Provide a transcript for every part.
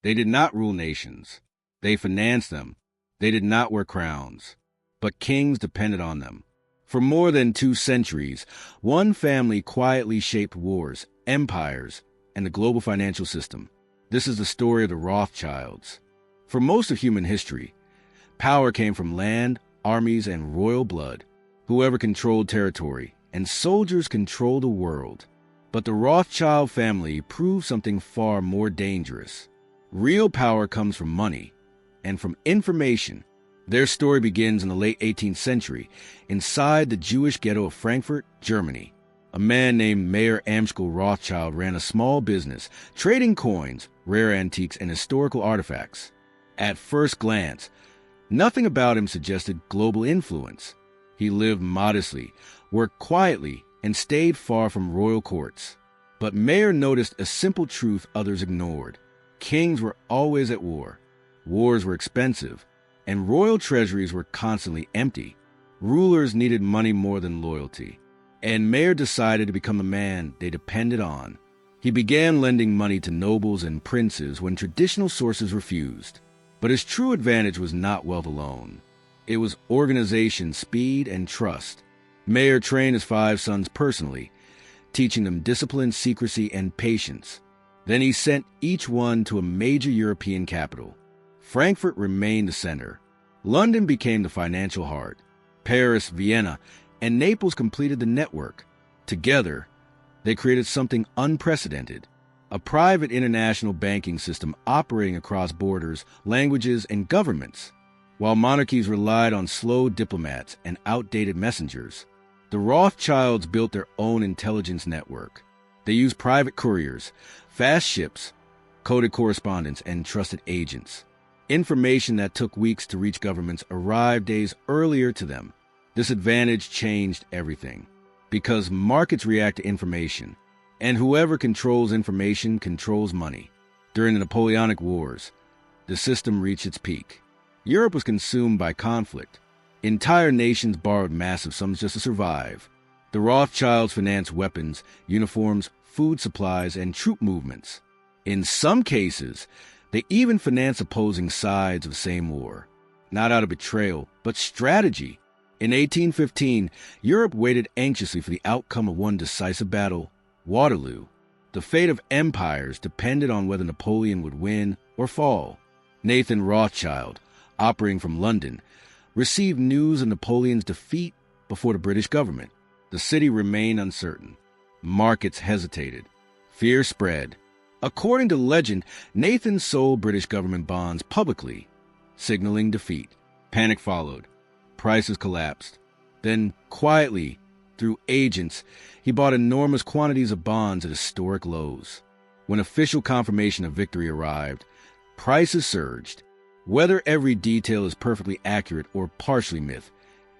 They did not rule nations. They financed them. They did not wear crowns. But kings depended on them. For more than 2 centuries, one family quietly shaped wars, empires, and the global financial system. This is the story of the Rothschilds. For most of human history, power came from land, armies, and royal blood. Whoever controlled territory, and soldiers controlled the world. But the Rothschild family proved something far more dangerous. Real power comes from money and from information. Their story begins in the late 18th century, inside the Jewish ghetto of Frankfurt, Germany. A man named Mayer Amschel Rothschild ran a small business, trading coins, rare antiques, and historical artifacts. At first glance, nothing about him suggested global influence. He lived modestly, worked quietly, and stayed far from royal courts. But Mayer noticed a simple truth others ignored. Kings were always at war. Wars were expensive, and royal treasuries were constantly empty. Rulers needed money more than loyalty, and Mayer decided to become the man they depended on. He began lending money to nobles and princes when traditional sources refused. But his true advantage was not wealth alone. It was organization, speed, and trust. Mayer trained his 5 sons personally, teaching them discipline, secrecy, and patience. Then he sent each one to a major European capital. Frankfurt remained the center. London became the financial heart. Paris, Vienna, and Naples completed the network. Together, they created something unprecedented, a private international banking system operating across borders, languages, and governments. While monarchies relied on slow diplomats and outdated messengers, the Rothschilds built their own intelligence network. They used private couriers, fast ships, coded correspondence, and trusted agents. Information that took weeks to reach governments arrived days earlier to them. This advantage changed everything, because markets react to information, and whoever controls information controls money. During the Napoleonic Wars, the system reached its peak. Europe was consumed by conflict. Entire nations borrowed massive sums just to survive. The Rothschilds financed weapons, uniforms, food supplies, and troop movements. In some cases, they even financed opposing sides of the same war, not out of betrayal, but strategy. In 1815, Europe waited anxiously for the outcome of one decisive battle, Waterloo. The fate of empires depended on whether Napoleon would win or fall. Nathan Rothschild, operating from London, received news of Napoleon's defeat before the British government. The city remained uncertain. Markets hesitated. Fear spread. According to legend, Nathan sold British government bonds publicly, signaling defeat. Panic followed. Prices collapsed. Then, quietly, through agents, he bought enormous quantities of bonds at historic lows. When official confirmation of victory arrived, prices surged. Whether every detail is perfectly accurate or partially myth,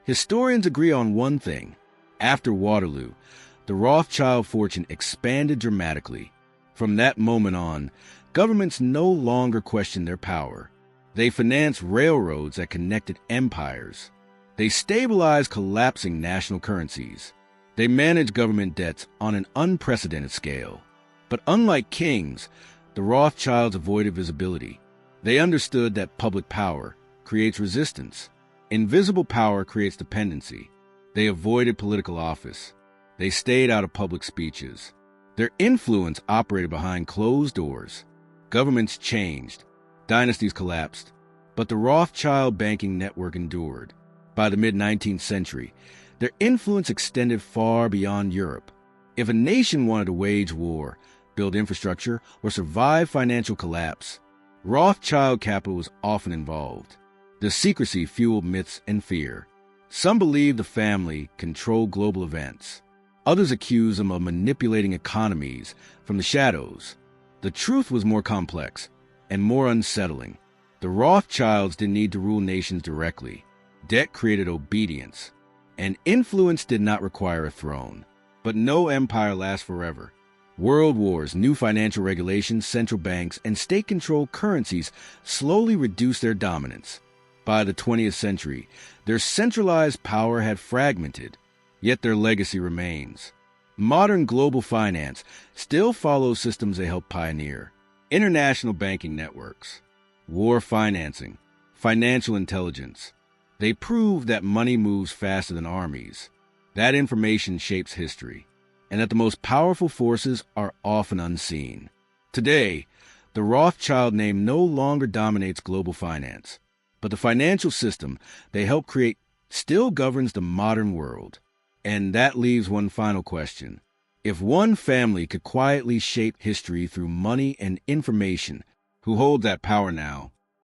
historians agree on one thing. After Waterloo, the Rothschild fortune expanded dramatically. From that moment on, governments no longer questioned their power. They financed railroads that connected empires. They stabilized collapsing national currencies. They managed government debts on an unprecedented scale. But unlike kings, the Rothschilds avoided visibility. They understood that public power creates resistance. Invisible power creates dependency. They avoided political office. They stayed out of public speeches. Their influence operated behind closed doors. Governments changed. Dynasties collapsed. But the Rothschild banking network endured. By the mid-19th century, their influence extended far beyond Europe. If a nation wanted to wage war, build infrastructure, or survive financial collapse, Rothschild capital was often involved. The secrecy fueled myths and fear. Some believed the family controlled global events. Others accused them of manipulating economies from the shadows. The truth was more complex and more unsettling. The Rothschilds didn't need to rule nations directly. Debt created obedience, and influence did not require a throne. But no empire lasts forever. World wars, new financial regulations, central banks, and state-controlled currencies slowly reduced their dominance. By the 20th century, their centralized power had fragmented, yet their legacy remains. Modern global finance still follows systems they helped pioneer. International banking networks, war financing, financial intelligence. They prove that money moves faster than armies. That information shapes history, and that the most powerful forces are often unseen. Today, the Rothschild name no longer dominates global finance, but the financial system they helped create still governs the modern world. And that leaves one final question. If one family could quietly shape history through money and information, who holds that power now?